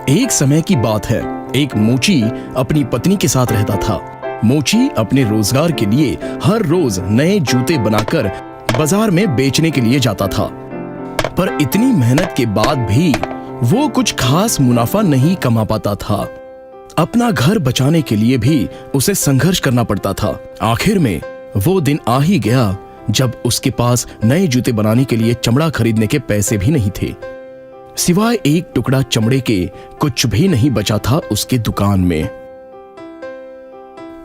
एक समय की बात है, एक मोची अपनी पत्नी के साथ रहता था। मोची अपने रोजगार के लिए हर रोज नए जूते बनाकर बाजार में बेचने के लिए जाता था, पर इतनी मेहनत के बाद भी वो कुछ खास मुनाफा नहीं कमा पाता था। अपना घर बचाने के लिए भी उसे संघर्ष करना पड़ता था। आखिर में वो दिन आ ही गया जब उसके पास नए जूते बनाने के लिए चमड़ा खरीदने के पैसे भी नहीं थे। सिवाय एक टुकड़ा चमड़े के कुछ भी नहीं बचा था उसके दुकान में।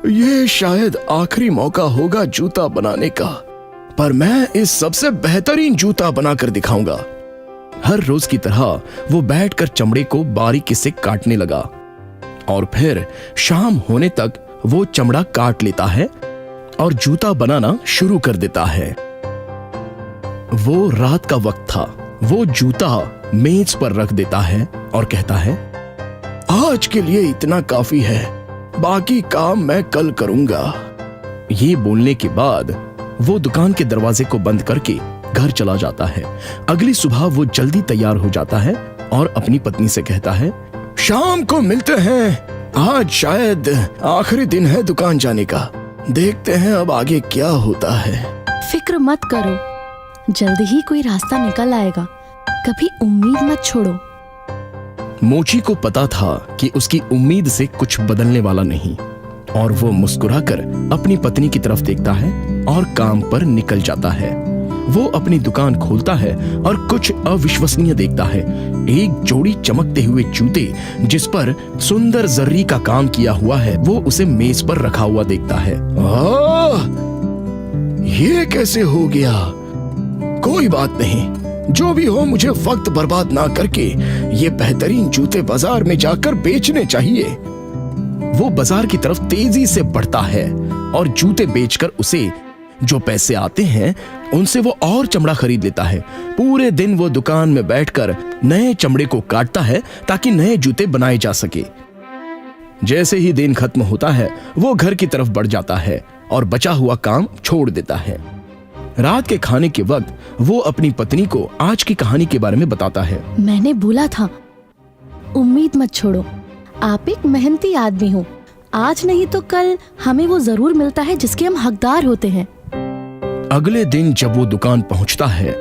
ये शायद आखिरी मौका होगा जूता बनाने का, पर मैं इस सबसे बेहतरीन जूता बनाकर दिखाऊंगा। हर रोज की तरह वो बैठकर चमड़े को बारीकी से काटने लगा और फिर शाम होने तक वो चमड़ा काट लेता है और जूता बनाना शुरू कर देता है। वो रात का वक्त था। वो जूता मेज पर रख देता है और कहता है, आज के लिए इतना काफी है, बाकी काम मैं कल करूंगा। ये बोलने के बाद वो दुकान के दरवाजे को बंद करके घर चला जाता है। अगली सुबह वो जल्दी तैयार हो जाता है और अपनी पत्नी से कहता है, शाम को मिलते हैं, आज शायद आखिरी दिन है दुकान जाने का, देखते हैं अब आगे क्या होता है। फिक्र मत करो, जल्दी ही कोई रास्ता निकल आएगा, कभी उम्मीद मत छोड़ो। मोची को पता था कि उसकी उम्मीद से कुछ बदलने वाला नहीं, और वो मुस्कुराकर अपनी पत्नी की तरफ देखता है और काम पर निकल जाता है। वो अपनी दुकान खोलता है और कुछ अविश्वसनीय देखता है। एक जोड़ी चमकते हुए जूते जिस पर सुंदर जर्री का काम किया हुआ है, वो उसे मेज पर रखा हुआ देखता है। ये कैसे हो गया? कोई बात नहीं, जो भी हो मुझे वक्त बर्बाद ना करके ये बेहतरीन जूते बाजार में जाकर बेचने चाहिए। वो बाजार की तरफ तेजी से बढ़ता है और जूते बेचकर उसे जो पैसे आते हैं उनसे वो और चमड़ा खरीद लेता है। पूरे दिन वो दुकान में बैठकर नए चमड़े को काटता है ताकि नए जूते बनाए जा सके। जैसे ही दिन खत्म होता है वो घर की तरफ बढ़ जाता है और बचा हुआ काम छोड़ देता है। रात के खाने के वक्त वो अपनी पत्नी को आज की कहानी के बारे में बताता है। मैंने बोला था, उम्मीद मत छोड़ो, आप एक मेहनती आदमी हो, आज नहीं तो कल हमें वो जरूर मिलता है जिसके हम हकदार होते हैं। अगले दिन जब वो दुकान पहुंचता है,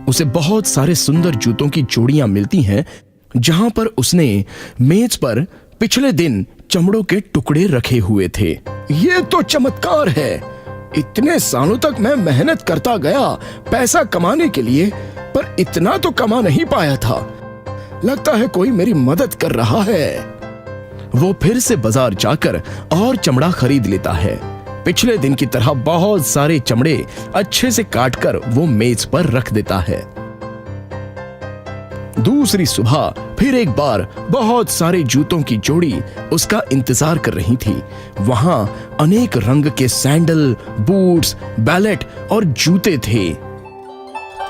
उसे बहुत सारे सुंदर जूतों की जोड़ियां मिलती हैं, जहां पर उसने मेज पर पिछले दिन चमड़ों के टुकड़े रखे हुए थे। ये तो चमत्कार है। इतने सालों तक मैं मेहनत करता गया पैसा कमाने के लिए, पर इतना तो कमा नहीं पाया था। लगता है कोई मेरी मदद कर रहा है। वो फिर से बाजार जाकर और चमड़ा खरीद लेता है। पिछले दिन की तरह बहुत सारे चमड़े अच्छे से काटकर वो मेज पर रख देता है। दूसरी सुबह फिर एक बार बहुत सारे जूतों की जोड़ी उसका इंतजार कर रही थी। वहां अनेक रंग के सैंडल, बूट्स, बैलेट और जूते थे।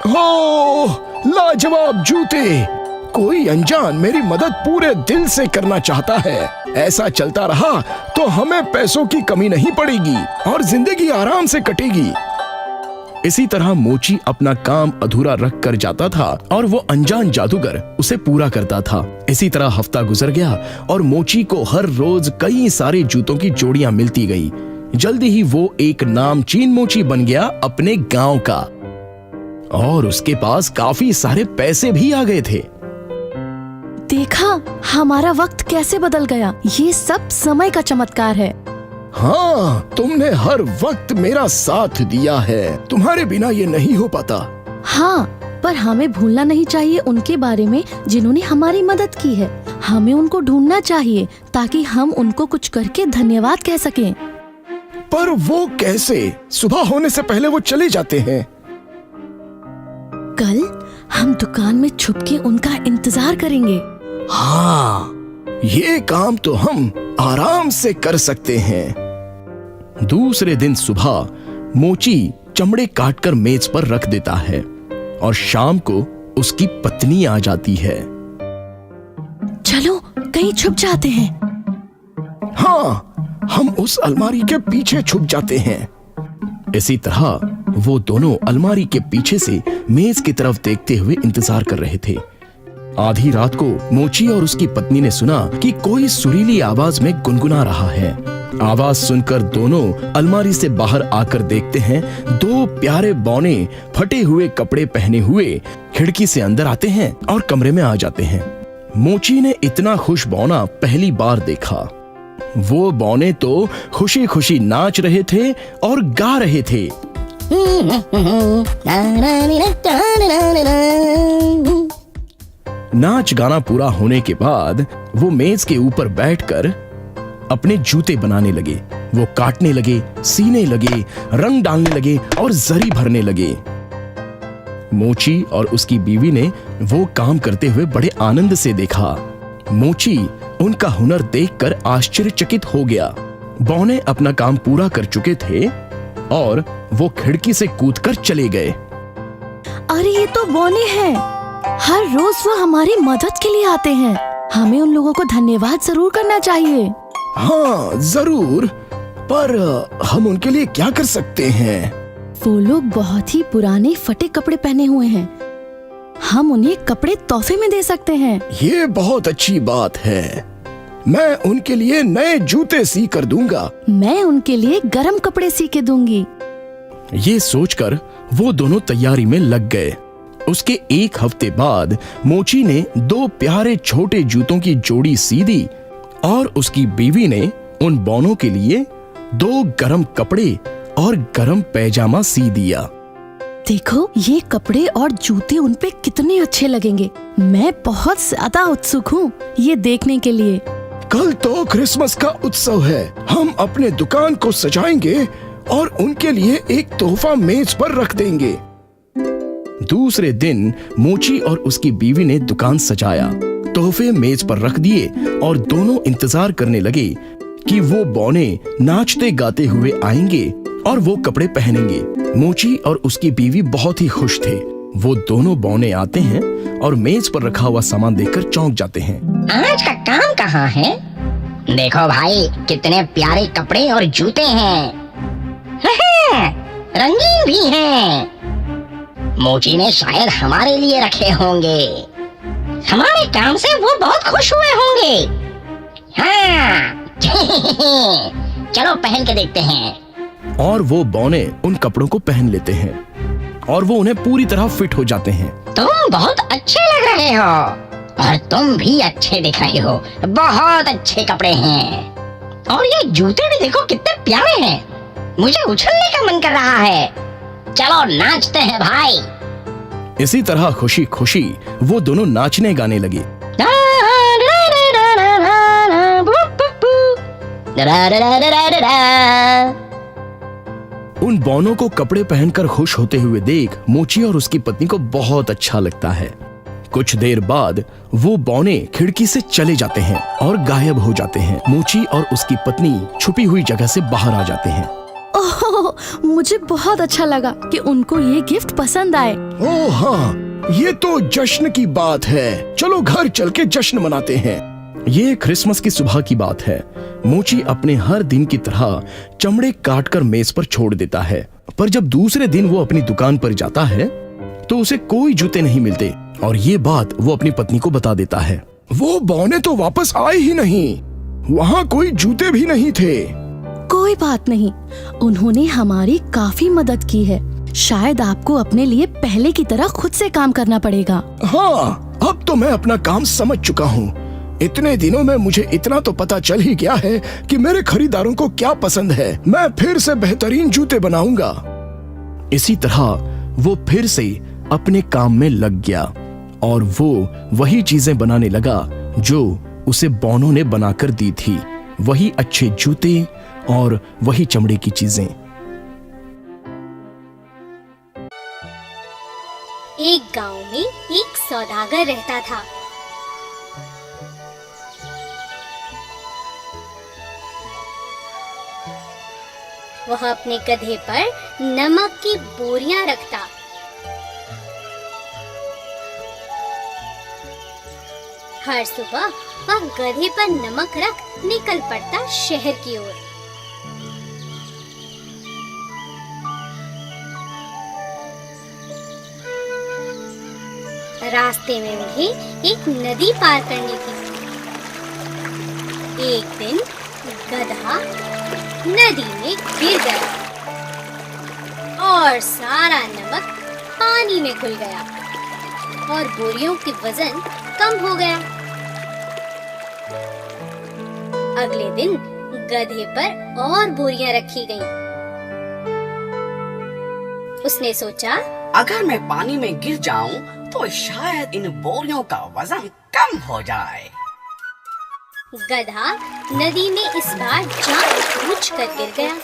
ओह, लाजवाब जूते! कोई अनजान मेरी मदद पूरे दिल से करना चाहता है। ऐसा चलता रहा तो हमें पैसों की कमी नहीं पड़ेगी और जिंदगी आराम से कटेगी। इसी तरह मोची अपना काम अधूरा रख कर जाता था और वो अनजान जादूगर उसे पूरा करता था। इसी तरह हफ्ता गुजर गया और मोची को हर रोज कई सारे जूतों की जोड़ियां मिलती गई। जल्दी ही वो एक नामचीन मोची बन गया अपने गांव का, और उसके पास काफी सारे पैसे भी आ गए थे। देखा, हमारा वक्त कैसे बदल गया। ये सब समय का चमत्कार है। हाँ, तुमने हर वक्त मेरा साथ दिया है। तुम्हारे बिना ये नहीं हो पाता। हाँ, पर हमें भूलना नहीं चाहिए उनके बारे में जिन्होंने हमारी मदद की है। हमें उनको ढूंढना चाहिए ताकि हम उनको कुछ करके धन्यवाद कह सकें। पर वो कैसे? सुबह होने से पहले वो चले जाते हैं। कल हम दुकान में छुप के उनका इंतजार करेंगे। हाँ, ये काम तो हम आराम से कर सकते हैं। दूसरे दिन सुबह मोची चमड़े काटकर मेज पर रख देता है और शाम को उसकी पत्नी आ जाती है। चलो कहीं छुप जाते हैं। हाँ, हम उस अलमारी के पीछे छुप जाते हैं। इसी तरह वो दोनों अलमारी के पीछे से मेज की तरफ देखते हुए इंतजार कर रहे थे। आधी रात को मोची और उसकी पत्नी ने सुना कि कोई सुरीली आवाज में गुनगुना रहा है। आवाज सुनकर दोनों अलमारी से बाहर आकर देखते हैं, दो प्यारे बौने फटे हुए कपड़े पहने हुए खिड़की से अंदर आते हैं और कमरे में आ जाते हैं। मोची ने इतना खुश बौना पहली बार देखा। वो बौने तो खुशी खुशी नाच रहे थे और गा रहे थे। नाच गाना पूरा होने के बाद वो मेज के ऊपर बैठकर अपने जूते बनाने लगे। वो काटने लगे, सीने लगे, रंग डालने लगे और जरी भरने लगे। मोची और उसकी बीवी ने वो काम करते हुए बड़े आनंद से देखा। मोची उनका हुनर देखकर आश्चर्यचकित हो गया। बौने अपना काम पूरा कर चुके थे और वो खिड़की से कूदकर चले गए। अरे ये तो बौने हैं। हर रोज वो हमारी मदद के लिए आते हैं। हमें उन लोगों को धन्यवाद जरूर करना चाहिए। हाँ जरूर, पर हम उनके लिए क्या कर सकते हैं? वो लोग बहुत ही पुराने फटे कपड़े पहने हुए हैं। हम उन्हें कपड़े तोहफे में दे सकते हैं। ये बहुत अच्छी बात है। मैं उनके लिए नए जूते सी कर दूंगा। मैं उनके लिए गरम कपड़े सी के दूंगी। ये सोचकर वो दोनों तैयारी में लग गए। उसके एक हफ्ते बाद मोची ने दो प्यारे छोटे जूतों की जोड़ी सी दी और उसकी बीवी ने उन बौनों के लिए दो गरम कपड़े और गरम पैजामा सी दिया। देखो ये कपड़े और जूते उन पे कितने अच्छे लगेंगे। मैं बहुत ज्यादा उत्सुक हूँ ये देखने के लिए। कल तो क्रिसमस का उत्सव है। हम अपने दुकान को सजाएंगे और उनके लिए एक तोहफा मेज पर रख देंगे। दूसरे दिन मोची और उसकी बीवी ने दुकान सजाया, तोहफे मेज पर रख दिए और दोनों इंतजार करने लगे कि वो बौने नाचते गाते हुए आएंगे और वो कपड़े पहनेंगे। मोची और उसकी बीवी बहुत ही खुश थे। वो दोनों बौने आते हैं और मेज पर रखा हुआ सामान देखकर चौंक जाते हैं। आज का काम कहाँ है? देखो भाई, कितने प्यारे कपड़े और जूते हैं। रंगीन भी हैं। मोची ने शायद हमारे लिए रखे होंगे। हमारे काम से वो बहुत खुश हुए होंगे। हाँ। चलो पहन के देखते हैं। और वो बौने उन कपड़ों को पहन लेते हैं और वो उन्हें पूरी तरह फिट हो जाते हैं। तुम बहुत अच्छे लग रहे हो और तुम भी अच्छे दिख रहे हो। बहुत अच्छे कपड़े हैं और ये जूते भी देखो कितने प्यारे हैं। मुझे उछलने का मन कर रहा है। चलो नाचते हैं भाई। इसी तरह खुशी खुशी वो दोनों नाचने गाने लगे। उन बौनों को कपड़े पहनकर खुश होते हुए देख मोची और उसकी पत्नी को बहुत अच्छा लगता है। कुछ देर बाद वो बौने खिड़की से चले जाते हैं और गायब हो जाते हैं। मोची और उसकी पत्नी छुपी हुई जगह से बाहर आ जाते हैं। ओह, मुझे बहुत अच्छा लगा कि उनको ये गिफ्ट पसंद आए। ओह हाँ, ये तो जश्न की बात है। चलो घर चल के जश्न मनाते हैं। ये क्रिसमस की सुबह की बात है। मोची अपने हर दिन की तरह चमड़े काटकर मेज पर छोड़ देता है, पर जब दूसरे दिन वो अपनी दुकान पर जाता है तो उसे कोई जूते नहीं मिलते और ये बात वो अपनी पत्नी को बता देता है। वो बौने तो वापस आए ही नहीं। वहाँ कोई जूते भी नहीं थे। कोई बात नहीं, उन्होंने हमारी काफी मदद की है। शायद आपको अपने लिए पहले की तरह खुद से काम करना पड़ेगा। हाँ, अब तो मैं अपना काम समझ चुका हूँ। इतने दिनों में मुझे इतना तो पता चल ही गया है कि मेरे खरीदारों को क्या पसंद है। मैं फिर से बेहतरीन जूते बनाऊंगा। इसी तरह वो फिर से अपने काम में लग गया और वो वही चीजें बनाने लगा जो उसे बौनों ने बनाकर दी थी। वही अच्छे जूते और वही चमड़े की चीजें। एक गांव में एक सौदागर रहता था। वह अपने गधे पर नमक की बोरियां रखता। हर सुबह वह गधे पर नमक रख निकल पड़ता शहर की ओर। रास्ते में उन्हें एक नदी पार करनी थी। एक दिन गधा नदी में गिर गया और सारा नमक पानी में घुल गया और बोरियों के वजन कम हो गया। अगले दिन गधे पर और बोरियां रखी गईं। उसने सोचा, अगर मैं पानी में गिर जाऊं तो शायद इन बोरियों का वजन कम हो जाए। गधा नदी में इस बार जानबूझ कर गिर गया।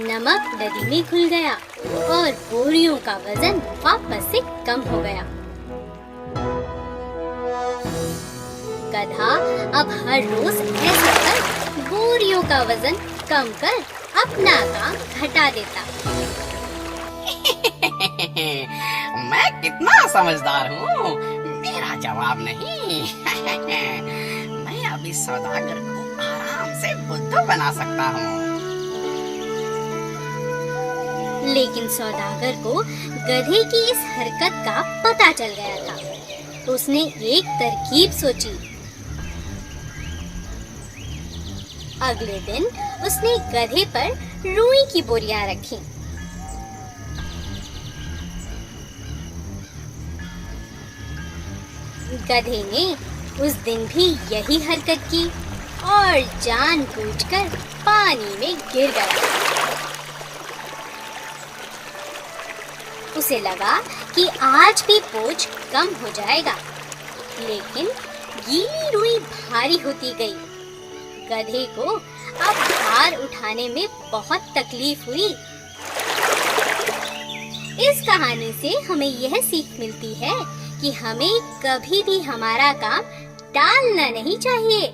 नमक नदी में घुल गया और बोरियों का वजन वापस से कम हो गया। गधा अब हर रोज ऐसा कर बोरियों का वजन कम कर अपना काम घटा देता। मैं कितना समझदार हूँ, मेरा जवाब नहीं। मैं अभी सौदागर को आराम से बुद्धू बना सकता हूँ। लेकिन सौदागर को गधे की इस हरकत का पता चल गया था। उसने एक तरकीब सोची। अगले दिन उसने गधे पर रुई की बोरियां रखी। गधे ने उस दिन भी यही हरकत की और जानबूझकर पानी में गिर गया। उसे लगा कि आज भी बोझ कम हो जाएगा, लेकिन गीली रुई भारी होती गई। गधे को अब भार उठाने में बहुत तकलीफ हुई। इस कहानी से हमें यह सीख मिलती है कि हमें कभी भी हमारा काम टालना नहीं चाहिए।